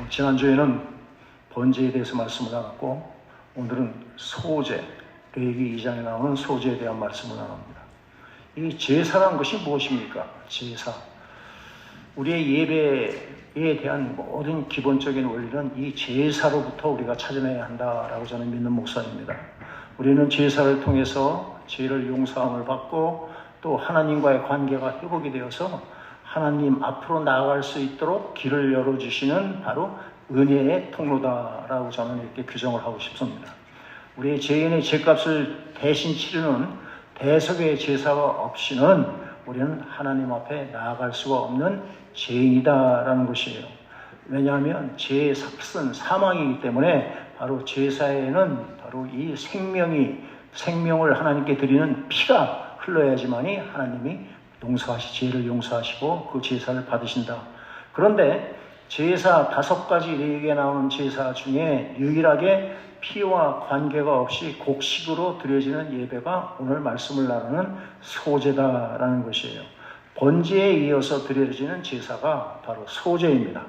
지난주에는 번제에 대해서 말씀을 나눴고 오늘은 소제, 레위기 2장에 나오는 소제에 대한 말씀을 나눕니다. 이 제사란 것이 무엇입니까? 제사. 우리의 예배에 대한 모든 기본적인 원리는 이 제사로부터 우리가 찾아내야 한다라고 저는 믿는 목사입니다. 우리는 제사를 통해서 죄를 용서함을 받고 또 하나님과의 관계가 회복이 되어서 하나님 앞으로 나아갈 수 있도록 길을 열어주시는 바로 은혜의 통로다라고 저는 이렇게 규정을 하고 싶습니다. 우리의 죄인의 죄값을 대신 치르는 대속의 제사가 없이는 우리는 하나님 앞에 나아갈 수가 없는 죄인이다라는 것이에요. 왜냐하면 죄의 삭은 사망이기 때문에 바로 제사에는 바로 이 생명을 하나님께 드리는 피가 흘러야지만이 하나님이 죄를 용서하시고 그 제사를 받으신다. 그런데 제사 5가지 레위기에 나오는 제사 중에 유일하게 피와 관계가 없이 곡식으로 드려지는 예배가 오늘 말씀을 나누는 소제다라는 것이에요. 번제에 이어서 드려지는 제사가 바로 소제입니다.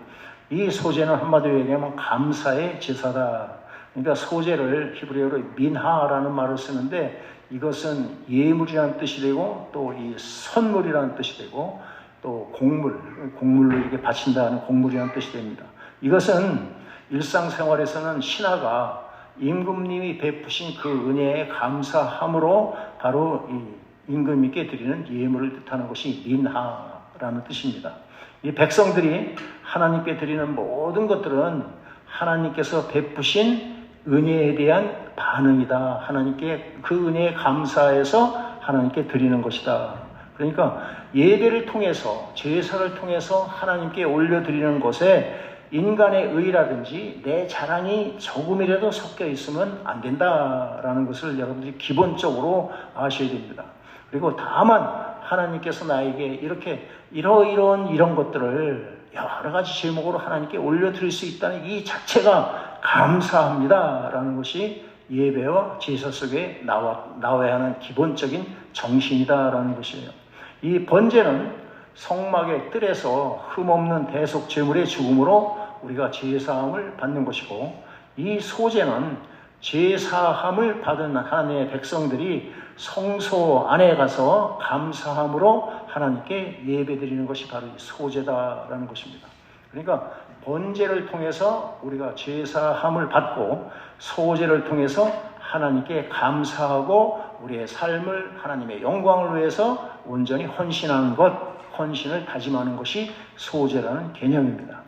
이 소제는 한마디로 얘기하면 감사의 제사다. 그러니까 소제를 히브리어로 민하라는 말을 쓰는데 이것은 예물이라는 뜻이 되고 또 이 선물이라는 뜻이 되고 또 곡물로 이렇게 바친다는 곡물이라는 뜻이 됩니다. 이것은 일상생활에서는 신하가 임금님이 베푸신 그 은혜에 감사함으로 바로 이 임금님께 드리는 예물을 뜻하는 것이 민하라는 뜻입니다. 이 백성들이 하나님께 드리는 모든 것들은 하나님께서 베푸신 은혜에 대한 반응이다. 하나님께 그 은혜에 감사해서 하나님께 드리는 것이다. 그러니까 예배를 통해서 제사를 통해서 하나님께 올려드리는 것에 인간의 의라든지 내 자랑이 조금이라도 섞여 있으면 안 된다라는 것을 여러분들이 기본적으로 아셔야 됩니다. 그리고 다만 하나님께서 나에게 이렇게 이런 것들을 여러 가지 제목으로 하나님께 올려드릴 수 있다는 이 자체가 감사합니다라는 것이 예배와 제사 속에 나와야 하는 기본적인 정신이다라는 것이에요. 이 번제는 성막의 뜰에서 흠없는 대속 제물의 죽음으로 우리가 제사함을 받는 것이고, 이 소제는 제사함을 받은 하나님의 백성들이 성소 안에 가서 감사함으로 하나님께 예배드리는 것이 바로 이 소제다라는 것입니다. 그러니까 번제를 통해서 우리가 제사함을 받고 소제를 통해서 하나님께 감사하고 우리의 삶을 하나님의 영광을 위해서 온전히 헌신을 다짐하는 것이 소제라는 개념입니다.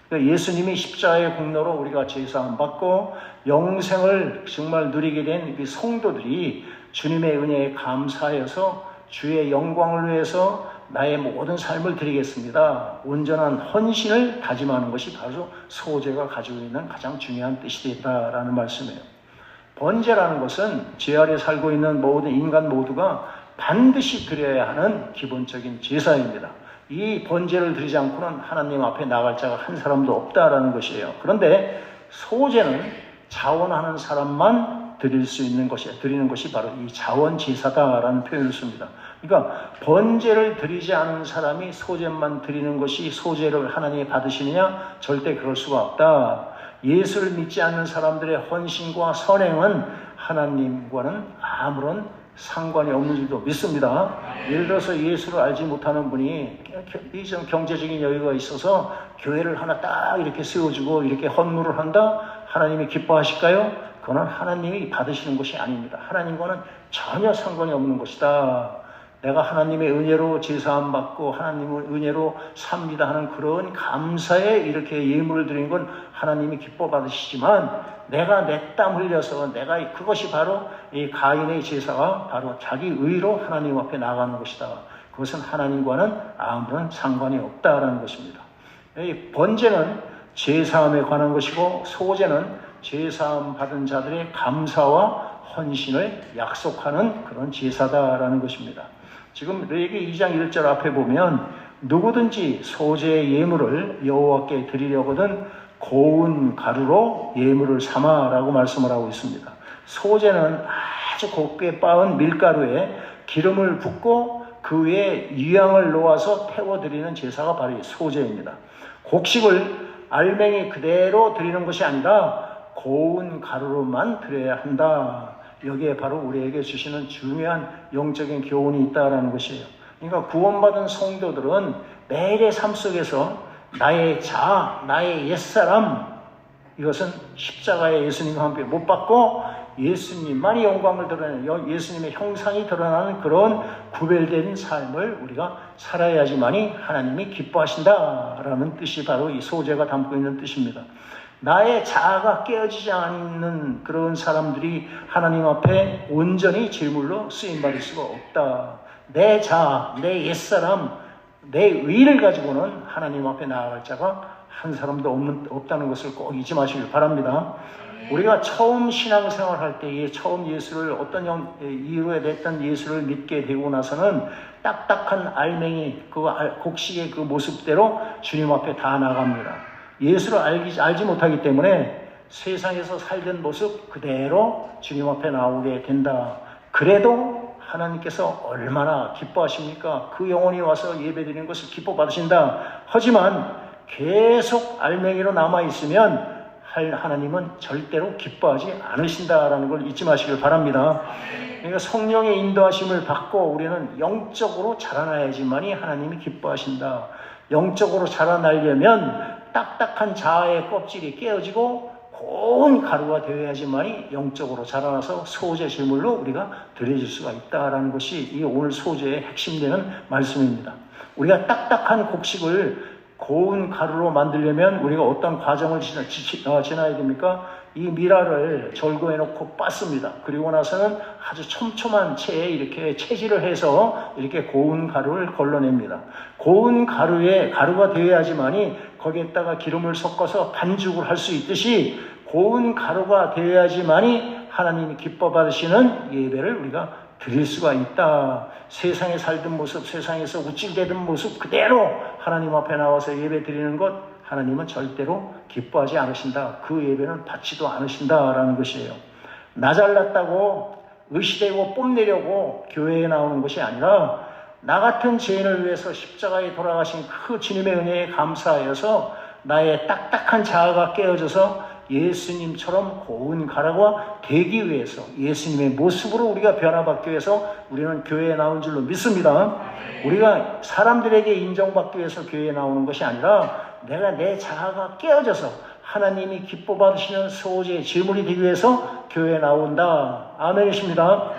그러니까 예수님이 십자가의 공로로 우리가 제사함 받고 영생을 정말 누리게 된 이 성도들이 주님의 은혜에 감사하여서 주의 영광을 위해서 나의 모든 삶을 드리겠습니다. 온전한 헌신을 다짐하는 것이 바로 소제가 가지고 있는 가장 중요한 뜻이 되다라는 말씀이에요. 번제라는 것은 죄 아래 살고 있는 모든 인간 모두가 반드시 드려야 하는 기본적인 제사입니다. 이 번제를 드리지 않고는 하나님 앞에 나갈 자가 한 사람도 없다라는 것이에요. 그런데 소제는 자원하는 사람만 드리는 것이 바로 이 자원 제사다라는 표현을 씁니다. 그러니까 번제를 드리지 않은 사람이 소제만 드리는 것이 소제를 하나님이 받으시느냐? 절대 그럴 수가 없다. 예수를 믿지 않는 사람들의 헌신과 선행은 하나님과는 아무런 상관이 없는 줄도 믿습니다. 예를 들어서 예수를 알지 못하는 분이 좀 경제적인 여유가 있어서 교회를 하나 딱 이렇게 세워주고 이렇게 헌물을 한다? 하나님이 기뻐하실까요? 그거는 하나님이 받으시는 것이 아닙니다. 하나님과는 전혀 상관이 없는 것이다. 내가 하나님의 은혜로 제사함 받고 하나님의 은혜로 삽니다 하는 그런 감사에 이렇게 예물을 드리는 건 하나님이 기뻐 받으시지만 내가 내 땀 흘려서 그것이 바로 이 가인의 제사가 바로 자기 의로 하나님 앞에 나가는 것이다. 그것은 하나님과는 아무런 상관이 없다라는 것입니다. 이 번제는 제사함에 관한 것이고 소제는 제사함 받은 자들의 감사와 헌신을 약속하는 그런 제사다라는 것입니다. 지금 레위기 2장 1절 앞에 보면 누구든지 소제의 예물을 여호와께 드리려거든 고운 가루로 예물을 삼아라고 말씀을 하고 있습니다. 소제는 아주 곱게 빻은 밀가루에 기름을 붓고 그 위에 유향을 놓아서 태워드리는 제사가 바로 소제입니다. 곡식을 알맹이 그대로 드리는 것이 아니라 고운 가루로만 드려야 한다. 여기에 바로 우리에게 주시는 중요한 영적인 교훈이 있다라는 것이에요. 그러니까 구원받은 성도들은 매일의 삶 속에서 나의 자아, 나의 옛사람, 이것은 십자가의 예수님과 함께 못 받고 예수님만이 영광을 드러내는, 예수님의 형상이 드러나는 그런 구별된 삶을 우리가 살아야지만이 하나님이 기뻐하신다라는 뜻이 바로 이 소재가 담고 있는 뜻입니다. 나의 자아가 깨어지지 않는 그런 사람들이 하나님 앞에 온전히 제물로 쓰임받을 수가 없다. 내 자아, 내 옛사람, 내 의를 가지고는 하나님 앞에 나아갈 자가 한 사람도 없다는 것을 꼭 잊지 마시길 바랍니다. 우리가 처음 신앙생활 할 때에 처음 예수를 어떤 이유에 냈던 예수를 믿게 되고 나서는 딱딱한 알맹이, 그 곡식의 그 모습대로 주님 앞에 다 나갑니다. 예수를 알지 못하기 때문에 세상에서 살던 모습 그대로 주님 앞에 나오게 된다. 그래도 하나님께서 얼마나 기뻐하십니까? 그 영혼이 와서 예배드리는 것을 기뻐 받으신다. 하지만 계속 알맹이로 남아있으면 하나님은 절대로 기뻐하지 않으신다라는 걸 잊지 마시길 바랍니다. 그러니까 성령의 인도하심을 받고 우리는 영적으로 자라나야지만이 하나님이 기뻐하신다. 영적으로 자라나려면 딱딱한 자아의 껍질이 깨어지고 고운 가루가 되어야지만이 영적으로 자라나서 소재 제물로 우리가 드려질 수가 있다라는 것이 이 오늘 소재의 핵심되는 말씀입니다. 우리가 딱딱한 곡식을 고운 가루로 만들려면 우리가 어떤 과정을 지나야 됩니까? 이 미라를 절거해 놓고 빻습니다. 그리고 나서는 아주 촘촘한 채에 이렇게 채질을 해서 이렇게 고운 가루를 걸러냅니다. 고운 가루가 되어야지만이 거기에다가 기름을 섞어서 반죽을 할 수 있듯이 고운 가루가 되어야지만이 하나님이 기뻐 받으시는 예배를 우리가 드릴 수가 있다. 세상에 살던 모습, 세상에서 우쭐대던 모습 그대로 하나님 앞에 나와서 예배 드리는 것 하나님은 절대로 기뻐하지 않으신다. 그 예배는 받지도 않으신다라는 것이에요. 나 잘났다고 의시되고 뽐내려고 교회에 나오는 것이 아니라 나 같은 죄인을 위해서 십자가에 돌아가신 그 주님의 은혜에 감사하여서 나의 딱딱한 자아가 깨어져서 예수님처럼 고운 가루가 되기 위해서 예수님의 모습으로 우리가 변화받기 위해서 우리는 교회에 나온 줄로 믿습니다. 우리가 사람들에게 인정받기 위해서 교회에 나오는 것이 아니라 내가 내 자아가 깨어져서 하나님이 기뻐 받으시는 소재 제물이 되기 위해서 교회에 나온다. 아멘이십니다.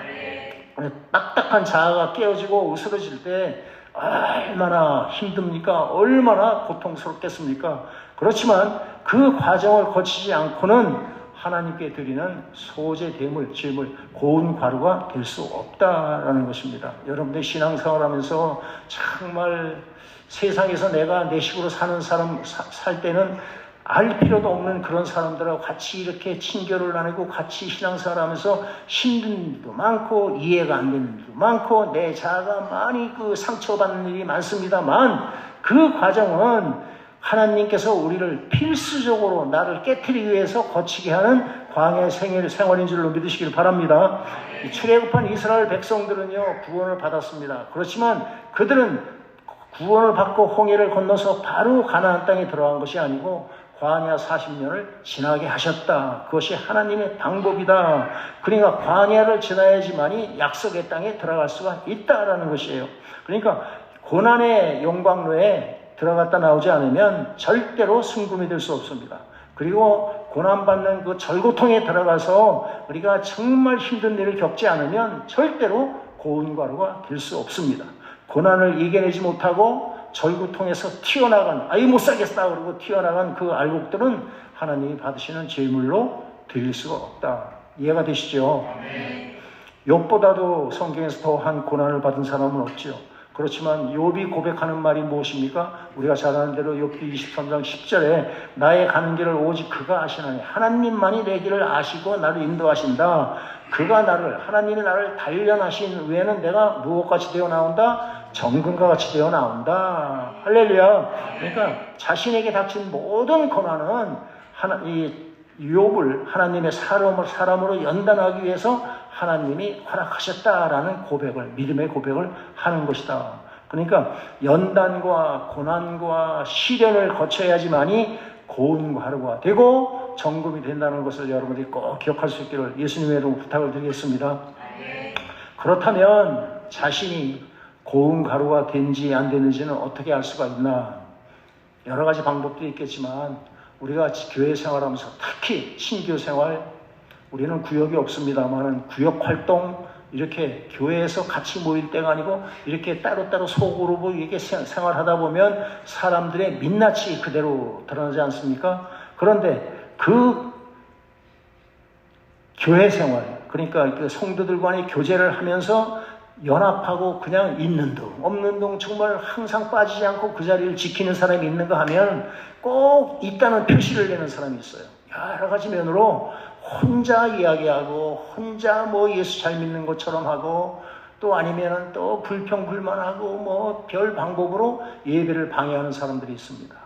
딱딱한 자아가 깨어지고 으스러질 때 얼마나 힘듭니까? 얼마나 고통스럽겠습니까? 그렇지만 그 과정을 거치지 않고는 하나님께 드리는 소재 제물, 고운 가루가 될 수 없다라는 것입니다. 여러분들 신앙생활하면서 정말 세상에서 내가 내 식으로 살 때는 알 필요도 없는 그런 사람들하고 같이 이렇게 친교를 나누고 같이 신앙생활하면서 힘든 일도 많고 이해가 안 되는 일도 많고 내 자아가 많이 상처받는 일이 많습니다만 그 과정은 하나님께서 우리를 필수적으로 나를 깨트리기 위해서 거치게 하는 광야의 생활인 줄로 믿으시길 바랍니다. 출애굽한 이스라엘 백성들은요 구원을 받았습니다. 그렇지만 그들은 구원을 받고 홍해를 건너서 바로 가나안 땅에 들어간 것이 아니고 광야 40년을 지나게 하셨다. 그것이 하나님의 방법이다. 그러니까 광야를 지나야지만이 약속의 땅에 들어갈 수가 있다라는 것이에요. 그러니까 고난의 용광로에 들어갔다 나오지 않으면 절대로 순금이 될 수 없습니다. 그리고 고난받는 그 절고통에 들어가서 우리가 정말 힘든 일을 겪지 않으면 절대로 고운 가루가 될 수 없습니다. 고난을 이겨내지 못하고 절고통에서 튀어나간 못 살겠다 그러고 튀어나간 그 알곡들은 하나님이 받으시는 제물로 드릴 수가 없다. 이해가 되시죠? 욥보다도 성경에서 더한 고난을 받은 사람은 없죠. 그렇지만 욥이 고백하는 말이 무엇입니까? 우리가 잘 아는 대로 욥기 23장 10절에 나의 가는 길을 오직 그가 아시나니 하나님만이 내 길을 아시고 나를 인도하신다. 하나님이 나를 단련하신 후에는 내가 무엇같이 되어 나온다? 정금과 같이 되어 나온다. 할렐루야. 그러니까 자신에게 닥친 모든 고난은 이 욥을 하나님의 사람으로 연단하기 위해서 하나님이 허락하셨다라는 믿음의 고백을 하는 것이다. 그러니까 연단과 고난과 시련을 거쳐야지만이 고운 가루가 되고 정금이 된다는 것을 여러분들이 꼭 기억할 수 있기를 예수님의 이름으로 부탁을 드리겠습니다. 그렇다면 자신이 고운 가루가 된지 안 되는지는 어떻게 알 수가 있나? 여러 가지 방법도 있겠지만 우리가 교회 생활하면서 특히 신교 생활, 우리는 구역이 없습니다만 구역 활동, 이렇게 교회에서 같이 모일 때가 아니고 이렇게 따로따로 소그룹으로 이렇게 생활하다 보면 사람들의 민낯이 그대로 드러나지 않습니까? 그런데 그 교회 생활, 그러니까 그 성도들 간의 교제를 하면서 연합하고 그냥 있는 둥 없는 둥 정말 항상 빠지지 않고 그 자리를 지키는 사람이 있는가 하면 꼭 있다는 표시를 내는 사람이 있어요. 여러 가지 면으로 혼자 이야기하고 혼자 뭐 예수 잘 믿는 것처럼 하고 또 아니면은 또 불평불만하고 뭐 별 방법으로 예배를 방해하는 사람들이 있습니다.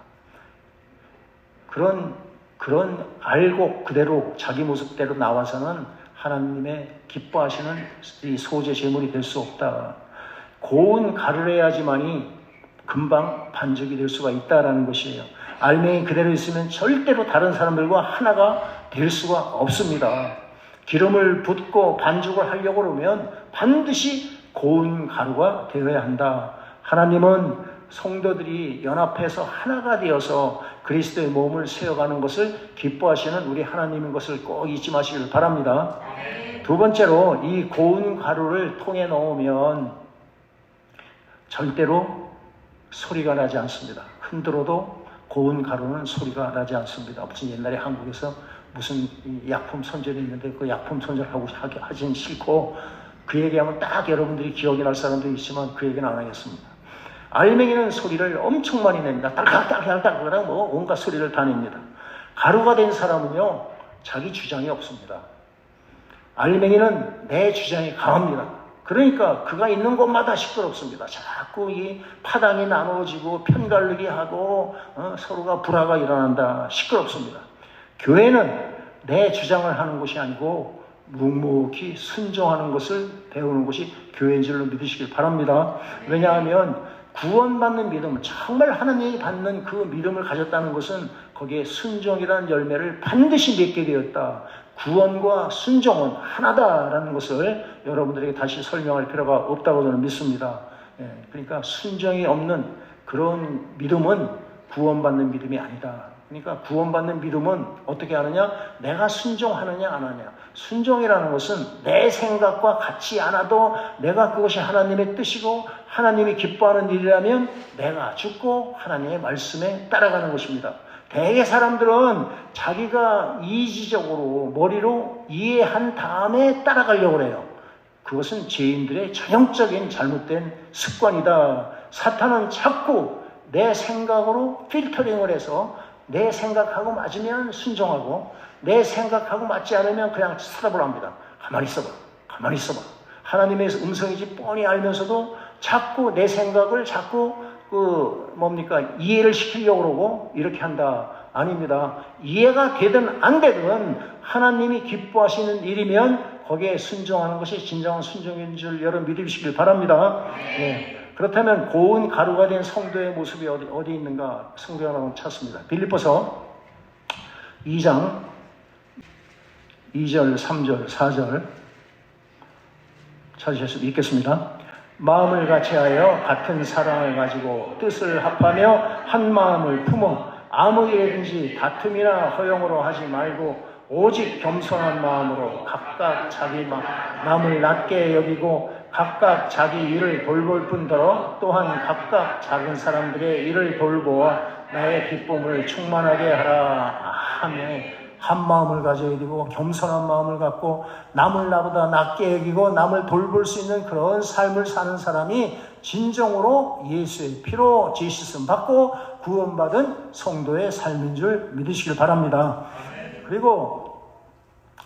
그런 알고 그대로 자기 모습대로 나와서는 하나님의 기뻐하시는 이 소재 제물이 될 수 없다. 고운 가루래야지만이 금방 반죽이 될 수가 있다라는 것이에요. 알맹이 그대로 있으면 절대로 다른 사람들과 하나가 될 수가 없습니다. 기름을 붓고 반죽을 하려고 그러면 반드시 고운 가루가 되어야 한다. 하나님은 성도들이 연합해서 하나가 되어서 그리스도의 몸을 세워가는 것을 기뻐하시는 우리 하나님인 것을 꼭 잊지 마시길 바랍니다. 두 번째로 이 고운 가루를 통에 넣으면 절대로 소리가 나지 않습니다. 흔들어도 고운 가루는 소리가 나지 않습니다. 무슨 옛날에 한국에서 무슨 약품 선전이 있는데 그 약품 선전하고 하긴 싫고 그 얘기하면 딱 여러분들이 기억이 날 사람도 있지만 그 얘기는 안 하겠습니다. 알맹이는 소리를 엄청 많이 냅니다. 딸깍딸깍딸깍 그러면 뭐 온갖 소리를 다 냅니다. 가루가 된 사람은요 자기 주장이 없습니다. 알맹이는 내 주장이 강합니다. 그러니까 그가 있는 곳마다 시끄럽습니다. 자꾸 이 파당이 나누어지고 편가르기 하고 서로가 불화가 일어난다. 시끄럽습니다. 교회는 내 주장을 하는 것이 아니고 묵묵히 순종하는 것을 배우는 것이 교회인 줄로 믿으시길 바랍니다. 왜냐하면 구원받는 믿음, 정말 하나님이 받는 그 믿음을 가졌다는 것은 거기에 순종이라는 열매를 반드시 맺게 되었다. 구원과 순종은 하나다라는 것을 여러분들에게 다시 설명할 필요가 없다고 저는 믿습니다. 그러니까 순종이 없는 그런 믿음은 구원받는 믿음이 아니다. 그러니까 구원받는 믿음은 어떻게 하느냐? 내가 순종하느냐 안 하느냐. 순종이라는 것은 내 생각과 같지 않아도 내가 그것이 하나님의 뜻이고 하나님이 기뻐하는 일이라면 내가 죽고 하나님의 말씀에 따라가는 것입니다. 대개 사람들은 자기가 이지적으로 머리로 이해한 다음에 따라가려고 해요. 그것은 죄인들의 전형적인 잘못된 습관이다. 사탄은 자꾸 내 생각으로 필터링을 해서 내 생각하고 맞으면 순종하고 내 생각하고 맞지 않으면 그냥 스탑을 합니다. 가만히 있어봐. 가만히 있어봐. 하나님의 음성이지 뻔히 알면서도 자꾸 내 생각을 자꾸 이해를 시키려고 그러고 이렇게 한다. 아닙니다. 이해가 되든 안 되든 하나님이 기뻐하시는 일이면 거기에 순종하는 것이 진정한 순종인 줄 여러분 믿으시길 바랍니다. 네. 그렇다면 고운 가루가 된 성도의 모습이 어디 있는가? 성경 하나 찾습니다. 빌립보서 2장 2절, 3절, 4절 찾으셨으면 읽겠습니다. 마음을 같이하여 같은 사랑을 가지고 뜻을 합하며 한 마음을 품어 아무 일이든지 다툼이나 허용으로 하지 말고 오직 겸손한 마음으로 각각 자기 남을 낮게 여기고 각각 자기 일을 돌볼 뿐더러 또한 각각 작은 사람들의 일을 돌보아 나의 기쁨을 충만하게 하라 하며 한 마음을 가져야 되고 겸손한 마음을 갖고 남을 나보다 낮게 여기고 남을 돌볼 수 있는 그런 삶을 사는 사람이 진정으로 예수의 피로 죄씻음 받고 구원받은 성도의 삶인 줄 믿으시길 바랍니다. 그리고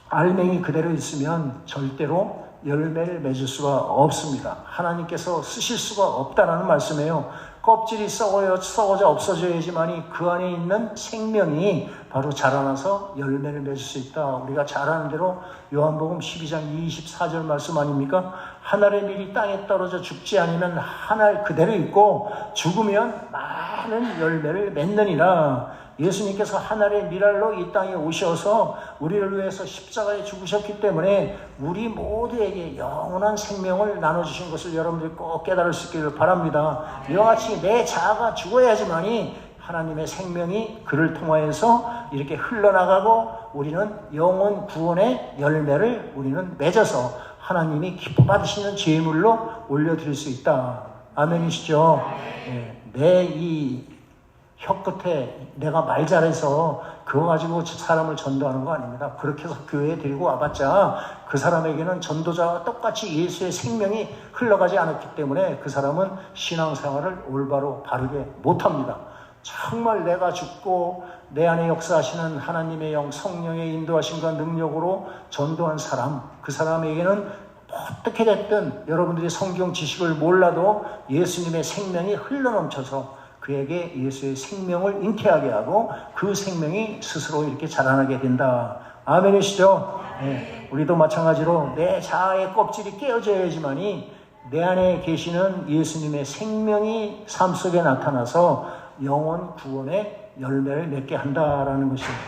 알맹이 그대로 있으면 절대로 열매를 맺을 수가 없습니다. 하나님께서 쓰실 수가 없다라는 말씀이에요. 껍질이 썩어져 없어져야지만이 그 안에 있는 생명이 바로 자라나서 열매를 맺을 수 있다. 우리가 잘 아는 대로 요한복음 12장 24절 말씀 아닙니까? 하늘의 밀이 땅에 떨어져 죽지 않으면 하늘 그대로 있고 죽으면 많은 열매를 맺느니라. 예수님께서 하늘의 미랄로 이 땅에 오셔서 우리를 위해서 십자가에 죽으셨기 때문에 우리 모두에게 영원한 생명을 나눠주신 것을 여러분들이 꼭 깨달을 수 있기를 바랍니다. 이와 같이 내 자아가 죽어야지만이 하나님의 생명이 그를 통하여서 이렇게 흘러나가고 우리는 영원 구원의 열매를 우리는 맺어서 하나님이 기뻐 받으시는 제물로 올려드릴 수 있다. 아멘이시죠? 내 이 혀끝에 내가 말 잘해서 그거 가지고 사람을 전도하는 거 아닙니다. 그렇게 해서 교회에 데리고 와봤자 그 사람에게는 전도자와 똑같이 예수의 생명이 흘러가지 않았기 때문에 그 사람은 신앙생활을 올바로 바르게 못합니다. 정말 내가 죽고 내 안에 역사하시는 하나님의 영 성령의 인도하심과 능력으로 전도한 사람, 그 사람에게는 어떻게 됐든 여러분들이 성경 지식을 몰라도 예수님의 생명이 흘러넘쳐서 그에게 예수의 생명을 잉태하게 하고 그 생명이 스스로 이렇게 자라나게 된다. 아멘이시죠? 네. 우리도 마찬가지로 내 자아의 껍질이 깨어져야지만이 내 안에 계시는 예수님의 생명이 삶 속에 나타나서 영원 구원의 열매를 맺게 한다라는 것입니다.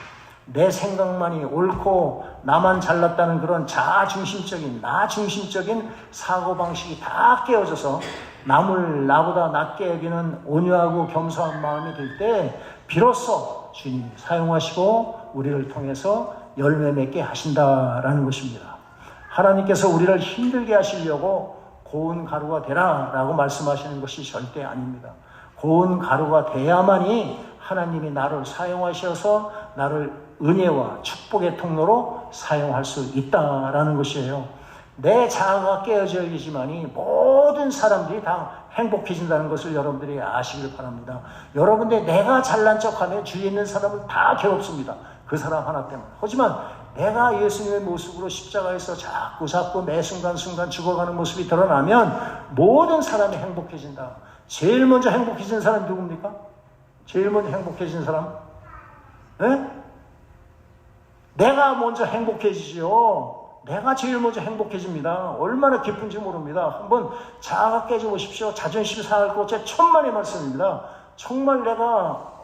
내 생각만이 옳고 나만 잘났다는 그런 자아중심적인 나중심적인 사고방식이 다 깨어져서 남을 나보다 낮게 여기는 온유하고 겸손한 마음이 들 때 비로소 주님이 사용하시고 우리를 통해서 열매 맺게 하신다라는 것입니다. 하나님께서 우리를 힘들게 하시려고 고운 가루가 되라 라고 말씀하시는 것이 절대 아닙니다. 고운 가루가 돼야만이 하나님이 나를 사용하셔서 나를 은혜와 축복의 통로로 사용할 수 있다라는 것이에요. 내 자아가 깨어져야지만이 모든 사람들이 다 행복해진다는 것을 여러분들이 아시길 바랍니다. 여러분들 내가 잘난 척하면 주위에 있는 사람은 다 괴롭습니다. 그 사람 하나 때문에. 하지만 내가 예수님의 모습으로 십자가에서 자꾸 매 순간순간 죽어가는 모습이 드러나면 모든 사람이 행복해진다. 제일 먼저 행복해진 사람이 누굽니까? 제일 먼저 행복해진 사람? 네? 내가 먼저 행복해지죠. 내가 제일 먼저 행복해집니다. 얼마나 기쁜지 모릅니다. 한번 자아가 깨져보십시오. 자존심 상할 것 제 천만의 말씀입니다. 정말 내가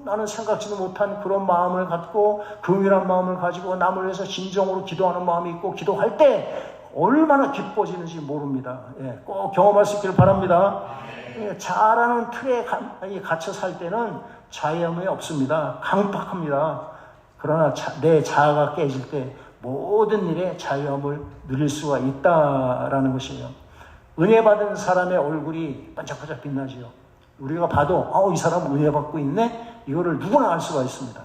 나는 생각지도 못한 그런 마음을 갖고 긍휼한 마음을 가지고 남을 위해서 진정으로 기도하는 마음이 있고 기도할 때 얼마나 기뻐지는지 모릅니다. 꼭 경험할 수 있기를 바랍니다. 자아라는 틀에 갇혀 살 때는 자유함이 없습니다. 강팍합니다. 그러나 내 자아가 깨질 때 모든 일에 자유함을 누릴 수가 있다라는 것이에요. 은혜 받은 사람의 얼굴이 반짝반짝 빛나지요. 우리가 봐도 이 사람 은혜 받고 있네? 이거를 누구나 알 수가 있습니다.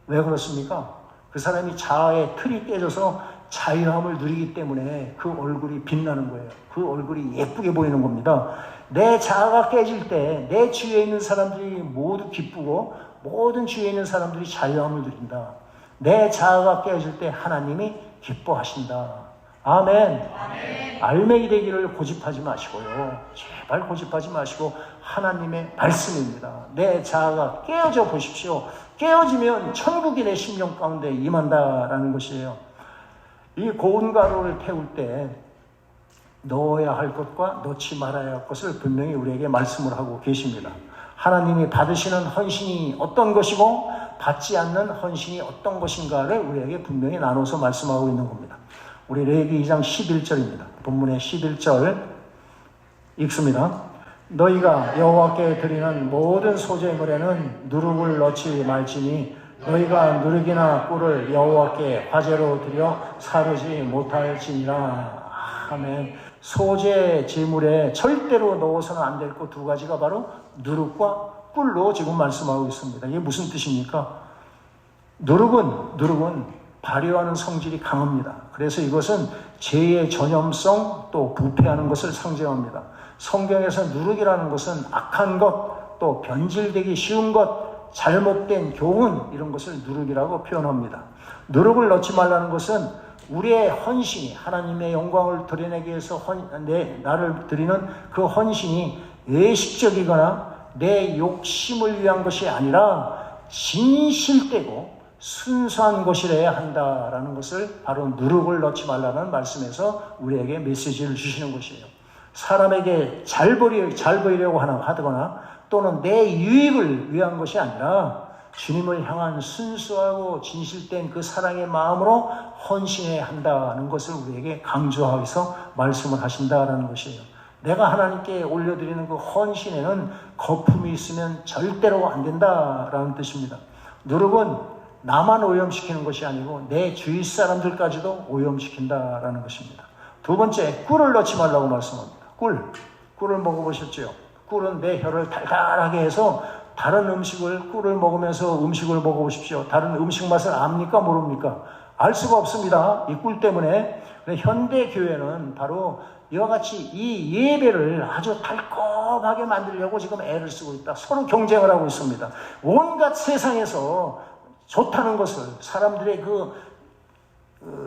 왜 그렇습니까? 그 사람이 자아의 틀이 깨져서 자유함을 누리기 때문에 그 얼굴이 빛나는 거예요. 그 얼굴이 예쁘게 보이는 겁니다. 내 자아가 깨질 때 내 주위에 있는 사람들이 모두 기쁘고 모든 주위에 있는 사람들이 자유함을 누린다. 내 자아가 깨어질 때 하나님이 기뻐하신다. 아멘. 알맹이 되기를 고집하지 마시고요. 제발 고집하지 마시고 하나님의 말씀입니다. 내 자아가 깨어져 보십시오. 깨어지면 천국이 내 심령 가운데 임한다라는 것이에요. 이 고운 가루를 태울 때 넣어야 할 것과 넣지 말아야 할 것을 분명히 우리에게 말씀을 하고 계십니다. 하나님이 받으시는 헌신이 어떤 것이고 받지 않는 헌신이 어떤 것인가를 우리에게 분명히 나눠서 말씀하고 있는 겁니다. 우리 레위기 2장 11절입니다. 본문의 11절 읽습니다. 너희가 여호와께 드리는 모든 소제물에는 누룩을 넣지 말지니 너희가 누룩이나 꿀을 여호와께 화제로 드려 사르지 못할지니라. 아멘. 소제 제물에 절대로 넣어서는 안 될 것 두 가지가 바로 누룩과 꿀로 지금 말씀하고 있습니다. 이게 무슨 뜻입니까? 누룩은 발효하는 성질이 강합니다. 그래서 이것은 죄의 전염성 또 부패하는 것을 상징합니다. 성경에서 누룩이라는 것은 악한 것, 또 변질되기 쉬운 것, 잘못된 교훈 이런 것을 누룩이라고 표현합니다. 누룩을 넣지 말라는 것은 우리의 헌신이 하나님의 영광을 드러내기 위해서 나를 드리는 그 헌신이 외식적이거나 내 욕심을 위한 것이 아니라 진실되고 순수한 것이라야 한다라는 것을 바로 누룩을 넣지 말라는 말씀에서 우리에게 메시지를 주시는 것이에요. 사람에게 잘 보이려고 하거나 또는 내 유익을 위한 것이 아니라 주님을 향한 순수하고 진실된 그 사랑의 마음으로 헌신해야 한다는 것을 우리에게 강조하면서 말씀을 하신다라는 것이에요. 내가 하나님께 올려드리는 그 헌신에는 거품이 있으면 절대로 안 된다라는 뜻입니다. 누룩은 나만 오염시키는 것이 아니고 내 주위 사람들까지도 오염시킨다라는 것입니다. 두 번째, 꿀을 넣지 말라고 말씀합니다. 꿀을 먹어보셨죠? 꿀은 내 혀를 달달하게 해서 다른 꿀을 먹으면서 음식을 먹어보십시오. 다른 음식 맛을 압니까? 모릅니까? 알 수가 없습니다. 이 꿀 때문에. 현대 교회는 바로 이와 같이 이 예배를 아주 달콤하게 만들려고 지금 애를 쓰고 있다. 서로 경쟁을 하고 있습니다. 온갖 세상에서 좋다는 것을 사람들의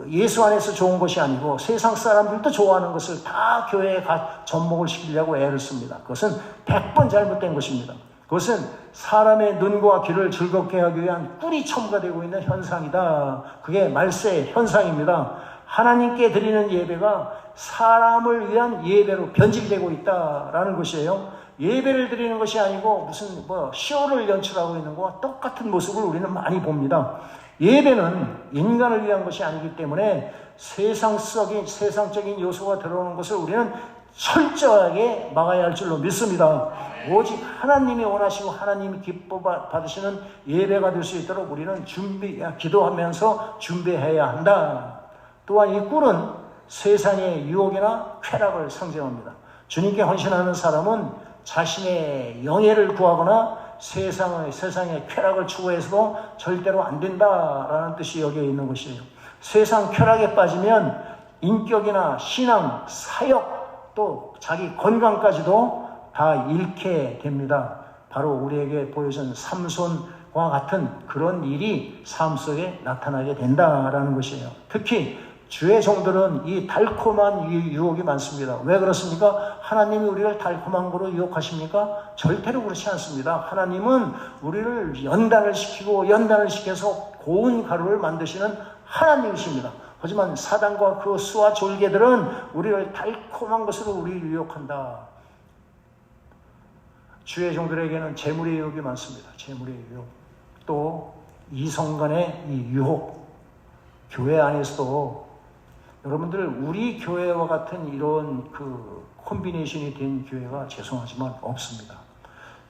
예수 안에서 좋은 것이 아니고 세상 사람들도 좋아하는 것을 다 교회에 접목을 시키려고 애를 씁니다. 그것은 100번 잘못된 것입니다. 그것은 사람의 눈과 귀를 즐겁게 하기 위한 꿀이 첨가되고 있는 현상이다. 그게 말세의 현상입니다. 하나님께 드리는 예배가 사람을 위한 예배로 변질되고 있다라는 것이에요. 예배를 드리는 것이 아니고 무슨 쇼를 연출하고 있는 것과 똑같은 모습을 우리는 많이 봅니다. 예배는 인간을 위한 것이 아니기 때문에 세상적인 요소가 들어오는 것을 우리는 철저하게 막아야 할 줄로 믿습니다. 오직 하나님이 원하시고 하나님이 기뻐 받으시는 예배가 될 수 있도록 우리는 기도하면서 준비해야 한다. 또한 이 꿀은 세상의 유혹이나 쾌락을 상징합니다. 주님께 헌신하는 사람은 자신의 영예를 구하거나 세상의 쾌락을 추구해서도 절대로 안 된다라는 뜻이 여기에 있는 것이에요. 세상 쾌락에 빠지면 인격이나 신앙, 사역, 또 자기 건강까지도 다 잃게 됩니다. 바로 우리에게 보여준 삼손과 같은 그런 일이 삶 속에 나타나게 된다라는 것이에요. 특히 주의 종들은 이 달콤한 유혹이 많습니다. 왜 그렇습니까? 하나님이 우리를 달콤한 거로 유혹하십니까? 절대로 그렇지 않습니다. 하나님은 우리를 연단을 시켜서 고운 가루를 만드시는 하나님이십니다. 하지만 사단과 그 수와 졸개들은 우리를 달콤한 것으로 우리를 유혹한다. 주의 종들에게는 재물의 유혹이 많습니다. 재물의 유혹. 또 이성 간의 이 유혹. 교회 안에서도 여러분들 우리 교회와 같은 이런 콤비네이션이 된 교회가 죄송하지만 없습니다.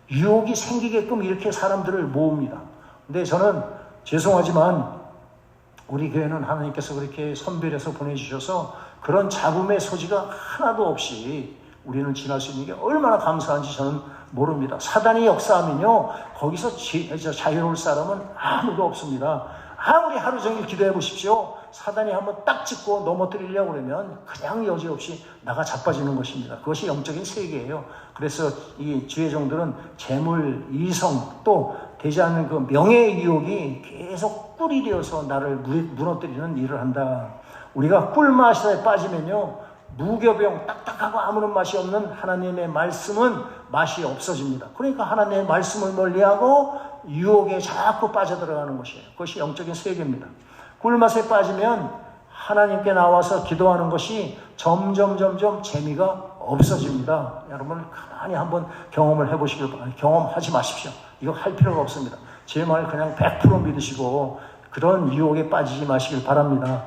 유혹이 생기게끔 이렇게 사람들을 모읍니다. 근데 저는 죄송하지만 우리 교회는 하나님께서 그렇게 선별해서 보내주셔서 그런 잡음의 소지가 하나도 없이 우리는 지날 수 있는 게 얼마나 감사한지 저는 모릅니다. 사단이 역사하면요, 거기서 자유로울 사람은 아무도 없습니다. 아무리 하루 종일 기도해 보십시오. 사단이 한번 딱 찍고 넘어뜨리려고 그러면 그냥 여지없이 나가 자빠지는 것입니다. 그것이 영적인 세계예요. 그래서 이 주의 종들은 재물, 이성, 또 되지 않는 그 명예의 유혹이 계속 꿀이 되어서 나를 무너뜨리는 일을 한다. 우리가 꿀맛에 빠지면요, 무교병, 딱딱하고 아무런 맛이 없는 하나님의 말씀은 맛이 없어집니다. 그러니까 하나님의 말씀을 멀리하고 유혹에 자꾸 빠져들어가는 것이에요. 그것이 영적인 세계입니다. 꿀맛에 빠지면 하나님께 나와서 기도하는 것이 점점 재미가 없어집니다. 여러분 가만히 한번 경험을 해보시길 바랍니다. 경험하지 마십시오. 이거 할 필요가 없습니다. 제 말 그냥 100% 믿으시고 그런 유혹에 빠지지 마시길 바랍니다.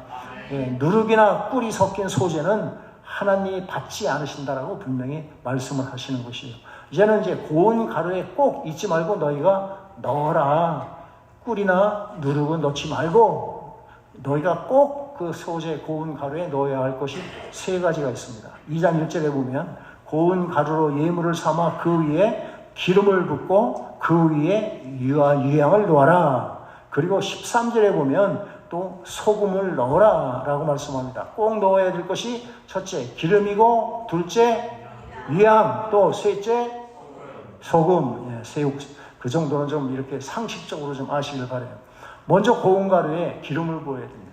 누룩이나 꿀이 섞인 소재는 하나님이 받지 않으신다라고 분명히 말씀을 하시는 것이에요. 이제는 고운 가루에 꼭 잊지 말고 너희가 넣어라. 꿀이나 누룩은 넣지 말고 너희가 꼭 그 소재 고운 가루에 넣어야 할 것이 세 가지가 있습니다. 2장 1절에 보면 고운 가루로 예물을 삼아 그 위에 기름을 붓고 그 위에 유향을 놓아라. 그리고 13절에 보면 또 소금을 넣어라 라고 말씀합니다. 꼭 넣어야 될 것이 첫째 기름이고, 둘째 유향, 또 셋째 소금. 그 정도는 좀 이렇게 상식적으로 좀 아시길 바라요. 먼저 고운 가루에 기름을 부어야 됩니다.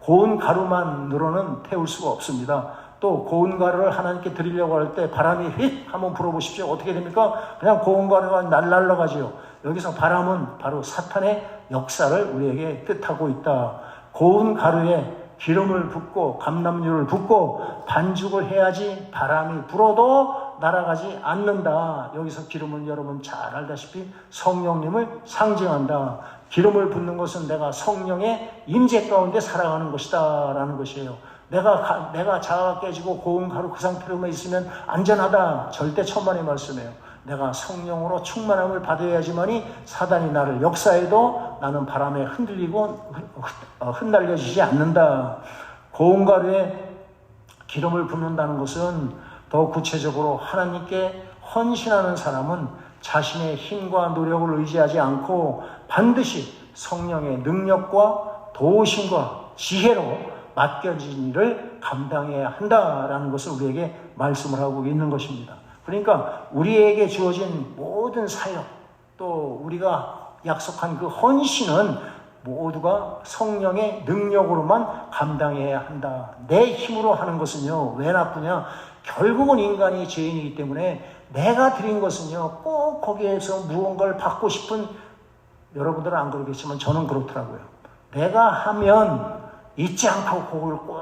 고운 가루만으로는 태울 수가 없습니다. 또 고운 가루를 하나님께 드리려고 할 때 바람이 휙 한번 불어보십시오. 어떻게 됩니까? 그냥 고운 가루가 날라가지요. 여기서 바람은 바로 사탄의 역사를 우리에게 뜻하고 있다. 고운 가루에 기름을 붓고 감람유를 붓고 반죽을 해야지 바람이 불어도 날아가지 않는다. 여기서 기름은 여러분 잘 알다시피 성령님을 상징한다. 기름을 붓는 것은 내가 성령의 임재 가운데 살아가는 것이다 라는 것이에요. 내가 자아가 깨지고 고운 가루 그 상태로만 있으면 안전하다. 절대 천만의 말씀이에요. 내가 성령으로 충만함을 받아야지만이 사단이 나를 역사해도 나는 바람에 흔들리고 흩날려지지 않는다. 고운 가루에 기름을 붓는다는 것은 더 구체적으로 하나님께 헌신하는 사람은 자신의 힘과 노력을 의지하지 않고 반드시 성령의 능력과 도우심과 지혜로 맡겨진 일을 감당해야 한다라는 것을 우리에게 말씀을 하고 있는 것입니다. 그러니까 우리에게 주어진 모든 사역, 또 우리가 약속한 그 헌신은 모두가 성령의 능력으로만 감당해야 한다. 내 힘으로 하는 것은요, 왜 나쁘냐? 결국은 인간이 죄인이기 때문에 내가 드린 것은요, 꼭 거기에서 무언가를 받고 싶은, 여러분들은 안 그러겠지만 저는 그렇더라고요. 내가 하면 잊지 않고 그걸 꼭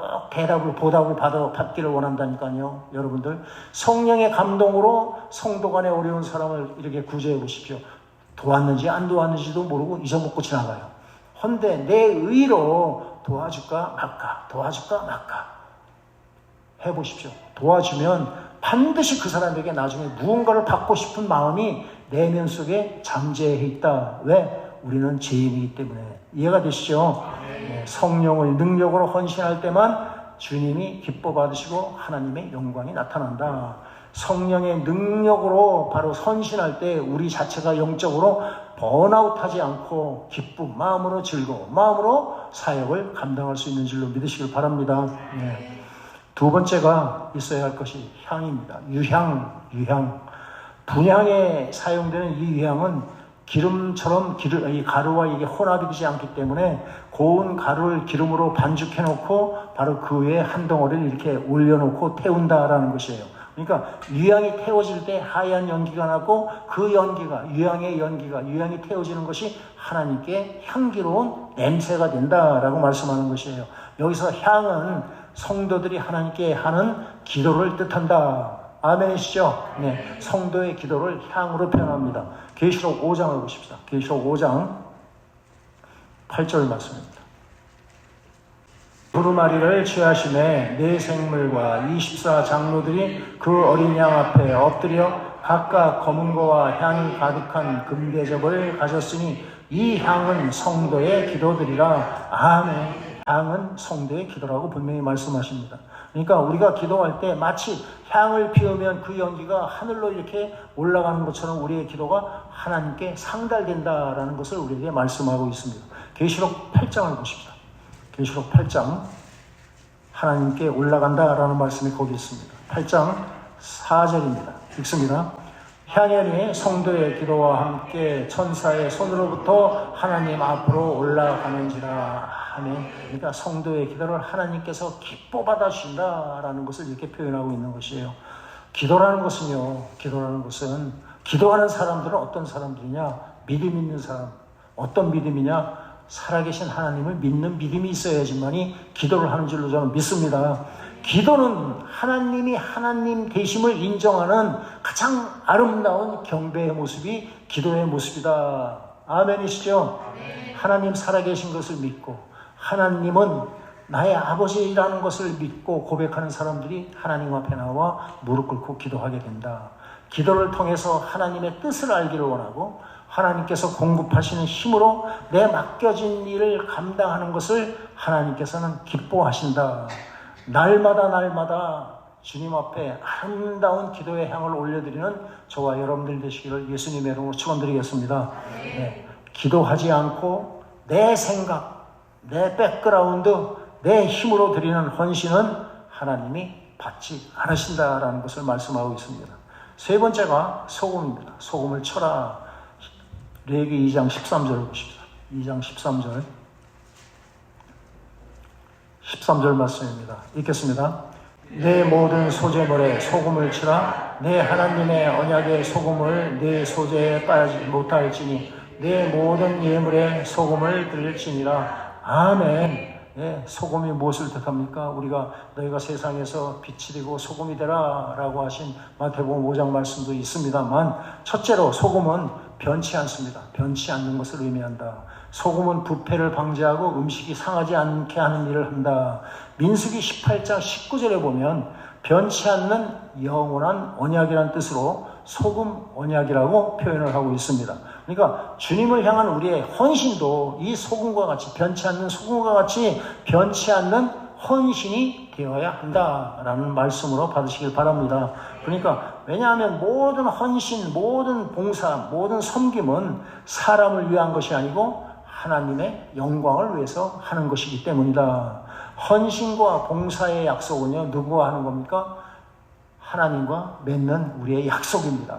보답을 받기를 원한다니까요. 여러분들 성령의 감동으로 성도 간에 어려운 사람을 이렇게 구제해 보십시오. 도왔는지 안 도왔는지도 모르고 잊어먹고 지나가요. 헌데 내 의로 도와줄까 말까 해보십시오. 도와주면 반드시 그 사람에게 나중에 무언가를 받고 싶은 마음이 내면 속에 잠재해 있다. 왜? 우리는 죄인이기 때문에. 이해가 되시죠? 성령을 능력으로 헌신할 때만 주님이 기뻐 받으시고 하나님의 영광이 나타난다. 성령의 능력으로 바로 헌신할 때 우리 자체가 영적으로 번아웃하지 않고 기쁨, 마음으로 즐거움, 마음으로 사역을 감당할 수 있는 줄로 믿으시길 바랍니다. 두 번째가 있어야 할 것이 향입니다. 유향. 분향에 사용되는 이 유향은 기름처럼 이 가루와 이게 혼합이 되지 않기 때문에 고운 가루를 기름으로 반죽해 놓고 바로 그 위에 한 덩어리를 이렇게 올려놓고 태운다라는 것이에요. 그러니까 유향이 태워질 때 하얀 연기가 나고 그 연기가 유향이 태워지는 것이 하나님께 향기로운 냄새가 된다라고 말씀하는 것이에요. 여기서 향은 성도들이 하나님께 하는 기도를 뜻한다. 아멘이시죠? 네, 성도의 기도를 향으로 표현합니다. 계시록 5장을 보십시다. 계시록 5장 8절 말씀입니다. 두루마리를 취하심에 네 생물과 24 장로들이 그 어린 양 앞에 엎드려 각각 검은 거와 향이 가득한 금대접을 가졌으니 이 향은 성도의 기도들이라. 아멘. 향은 성도의 기도라고 분명히 말씀하십니다. 그러니까 우리가 기도할 때 마치 향을 피우면 그 연기가 하늘로 이렇게 올라가는 것처럼 우리의 기도가 하나님께 상달된다라는 것을 우리에게 말씀하고 있습니다. 계시록 8장을 보십시다. 계시록 8장 하나님께 올라간다라는 말씀이 거기 있습니다. 8장 4절입니다. 읽습니다. 향연이 성도의 기도와 함께 천사의 손으로부터 하나님 앞으로 올라가는지라. 아멘. 그러니까 성도의 기도를 하나님께서 기뻐 받아주신다라는 것을 이렇게 표현하고 있는 것이에요. 기도라는 것은 기도하는 사람들은 어떤 사람들이냐? 믿음 있는 사람. 어떤 믿음이냐? 살아계신 하나님을 믿는 믿음이 있어야지만이 기도를 하는 줄로 저는 믿습니다. 기도는 하나님이 하나님 되심을 인정하는 가장 아름다운 경배의 모습이 기도의 모습이다. 아멘이시죠? 아멘. 하나님 살아계신 것을 믿고 하나님은 나의 아버지라는 것을 믿고 고백하는 사람들이 하나님 앞에 나와 무릎 꿇고 기도하게 된다. 기도를 통해서 하나님의 뜻을 알기를 원하고 하나님께서 공급하시는 힘으로 내 맡겨진 일을 감당하는 것을 하나님께서는 기뻐하신다. 날마다 주님 앞에 아름다운 기도의 향을 올려드리는 저와 여러분들 되시기를 예수님의 이름으로 축원드리겠습니다. 네, 기도하지 않고 내 생각, 내 백그라운드, 내 힘으로 드리는 헌신은 하나님이 받지 않으신다라는 것을 말씀하고 있습니다. 세 번째가 소금입니다. 소금을 쳐라. 레위기 2장 13절을 보십시다. 2장 13절 말씀입니다. 읽겠습니다. 내 모든 소재물에 소금을 치라. 내 하나님의 언약의 소금을 내 소재에 빠지지 못할지니 내 모든 예물에 소금을 들릴지니라. 아멘. 소금이 무엇을 뜻합니까? 우리가 너희가 세상에서 빛이 되고 소금이 되라 라고 하신 마태복음 5장 말씀도 있습니다만, 첫째로 소금은 변치 않습니다. 변치 않는 것을 의미한다. 소금은 부패를 방지하고 음식이 상하지 않게 하는 일을 한다. 민수기 18장 19절에 보면 변치 않는 영원한 언약이라는 뜻으로 소금 언약이라고 표현을 하고 있습니다. 그러니까 주님을 향한 우리의 헌신도 이 소금과 같이, 변치 않는 소금과 같이 변치 않는 헌신이 되어야 한다라는 말씀으로 받으시길 바랍니다. 그러니까 왜냐하면 모든 헌신, 모든 봉사, 모든 섬김은 사람을 위한 것이 아니고 하나님의 영광을 위해서 하는 것이기 때문이다. 헌신과 봉사의 약속은요, 누구와 하는 겁니까? 하나님과 맺는 우리의 약속입니다.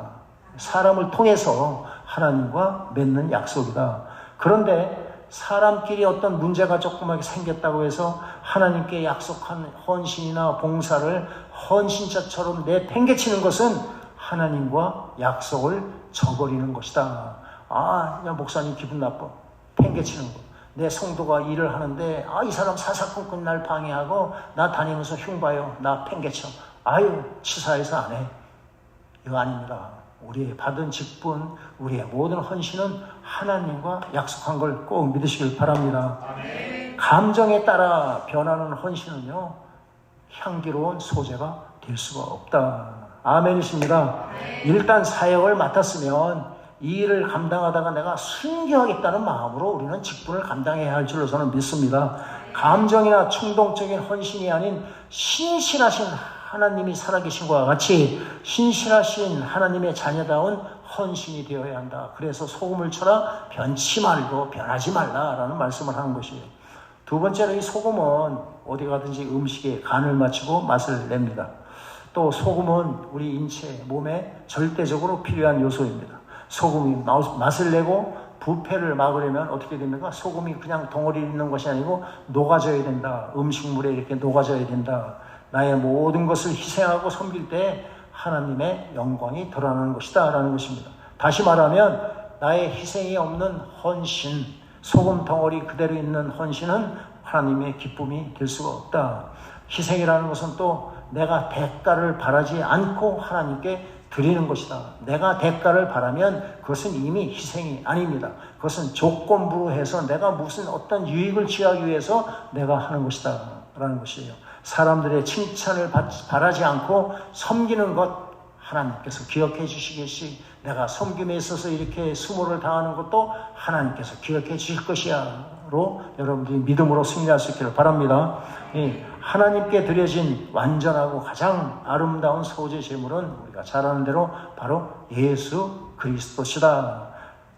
사람을 통해서 하나님과 맺는 약속이다. 그런데 사람끼리 어떤 문제가 조그맣게 생겼다고 해서 하나님께 약속한 헌신이나 봉사를 헌신자처럼 내팽개치는 것은 하나님과 약속을 저버리는 것이다. 야, 목사님 기분 나빠. 팽개치는 거. 내 성도가 일을 하는데 이 사람 사사건건 날 방해하고 나 다니면서 흉봐요. 나 팽개쳐. 치사해서 안 해. 이거 아닙니다. 우리의 받은 직분, 우리의 모든 헌신은 하나님과 약속한 걸 꼭 믿으시길 바랍니다. 아멘. 감정에 따라 변하는 헌신은요, 향기로운 소재가 될 수가 없다. 아멘이십니다. 아멘. 일단 사역을 맡았으면 이 일을 감당하다가 내가 순교하겠다는 마음으로 우리는 직분을 감당해야 할 줄로 저는 믿습니다. 감정이나 충동적인 헌신이 아닌 신실하신 하나님이 살아계신 것과 같이 신실하신 하나님의 자녀다운 헌신이 되어야 한다. 그래서 소금을 쳐라 변치 말고 변하지 말라라는 말씀을 하는 것이에요. 두 번째로 이 소금은 어디 가든지 음식에 간을 맞추고 맛을 냅니다. 또 소금은 우리 인체, 몸에 절대적으로 필요한 요소입니다. 소금이 맛을 내고 부패를 막으려면 어떻게 됩니까? 소금이 그냥 덩어리 있는 것이 아니고 녹아져야 된다. 음식물에 이렇게 녹아져야 된다. 나의 모든 것을 희생하고 섬길 때 하나님의 영광이 드러나는 것이다 라는 것입니다. 다시 말하면 나의 희생이 없는 헌신, 소금 덩어리 그대로 있는 헌신은 하나님의 기쁨이 될 수가 없다. 희생이라는 것은 또 내가 대가를 바라지 않고 하나님께 드리는 것이다. 내가 대가를 바라면 그것은 이미 희생이 아닙니다. 그것은 조건부로 해서 내가 무슨 어떤 유익을 취하기 위해서 내가 하는 것이다 라는 것이에요. 사람들의 칭찬을 바라지 않고 섬기는 것 하나님께서 기억해 주시겠지. 내가 섬김에 있어서 이렇게 수모를 당하는 것도 하나님께서 기억해 주실 것이야로 여러분들이 믿음으로 승리할 수 있기를 바랍니다. 하나님께 드려진 완전하고 가장 아름다운 소재 제물은 우리가 잘 아는 대로 바로 예수 그리스도시다.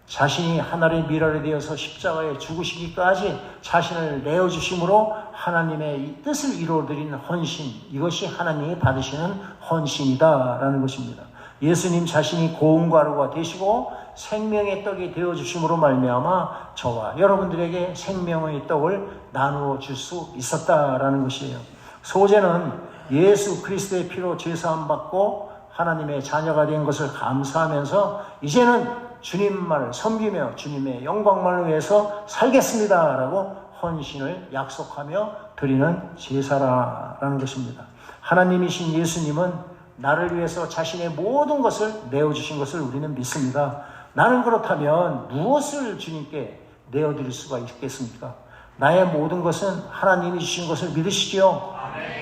자신이 하나님의 미랄이 되어서 십자가에 죽으시기까지 자신을 내어주심으로 하나님의 이 뜻을 이루어드리는 헌신, 이것이 하나님이 받으시는 헌신이다라는 것입니다. 예수님 자신이 고운 가루가 되시고 생명의 떡이 되어주심으로 말미암아 저와 여러분들에게 생명의 떡을 나누어 줄 수 있었다라는 것이에요. 소재는 예수 그리스도의 피로 죄사함 받고 하나님의 자녀가 된 것을 감사하면서 이제는 주님만을 섬기며 주님의 영광만을 위해서 살겠습니다라고 헌신을 약속하며 드리는 제사라는 것입니다. 하나님이신 예수님은 나를 위해서 자신의 모든 것을 내어주신 것을 우리는 믿습니다. 나는 그렇다면 무엇을 주님께 내어드릴 수가 있겠습니까? 나의 모든 것은 하나님이 주신 것을 믿으시지요.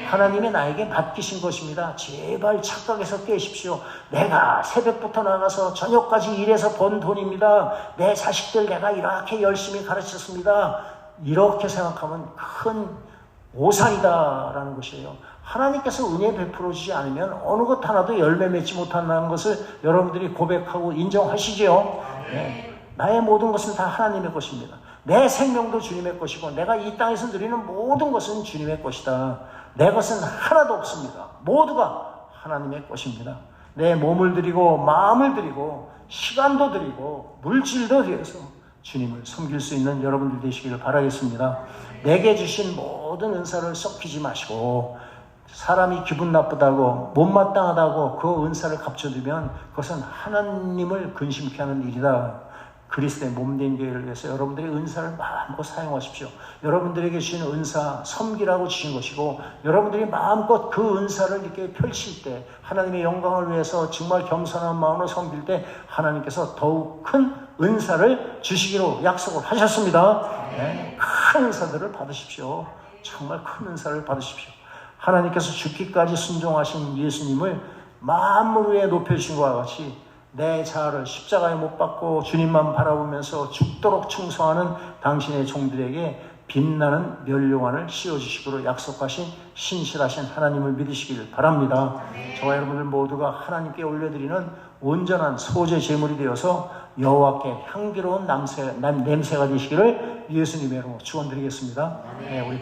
하나님이 나에게 맡기신 것입니다. 제발 착각해서 깨십시오. 내가 새벽부터 나가서 저녁까지 일해서 번 돈입니다. 내 자식들 내가 이렇게 열심히 가르쳤습니다. 이렇게 생각하면 큰 오산이다라는 것이에요. 하나님께서 은혜 베풀어 주지 않으면 어느 것 하나도 열매 맺지 못한다는 것을 여러분들이 고백하고 인정하시죠. 나의 모든 것은 다 하나님의 것입니다. 내 생명도 주님의 것이고 내가 이 땅에서 누리는 모든 것은 주님의 것이다. 내 것은 하나도 없습니다. 모두가 하나님의 것입니다. 내 몸을 드리고 마음을 드리고 시간도 드리고 물질도 드려서 주님을 섬길 수 있는 여러분들 되시기를 바라겠습니다. 내게 주신 모든 은사를 썩히지 마시고 사람이 기분 나쁘다고 못마땅하다고 그 은사를 감춰두면 그것은 하나님을 근심케 하는 일이다. 그리스도의 몸된 교회를 위해서 여러분들의 은사를 마음껏 사용하십시오. 여러분들에게 주신 은사 섬기라고 주신 것이고, 여러분들이 마음껏 그 은사를 이렇게 펼칠 때, 하나님의 영광을 위해서 정말 겸손한 마음으로 섬길 때 하나님께서 더욱 큰 은사를 주시기로 약속을 하셨습니다. 네, 큰 은사들을 받으십시오. 정말 큰 은사를 받으십시오. 하나님께서 죽기까지 순종하신 예수님을 만물 위에 높여주신 것과 같이 내 자아를 십자가에 못 박고 주님만 바라보면서 죽도록 충성하는 당신의 종들에게 빛나는 멸류관을 씌워주시기로 약속하신 신실하신 하나님을 믿으시길 바랍니다. 저와 여러분들 모두가 하나님께 올려드리는 온전한 소재 제물이 되어서 여호와께 향기로운 냄새가 되시기를 예수님의 이름으로 축원드리겠습니다. 네, 우리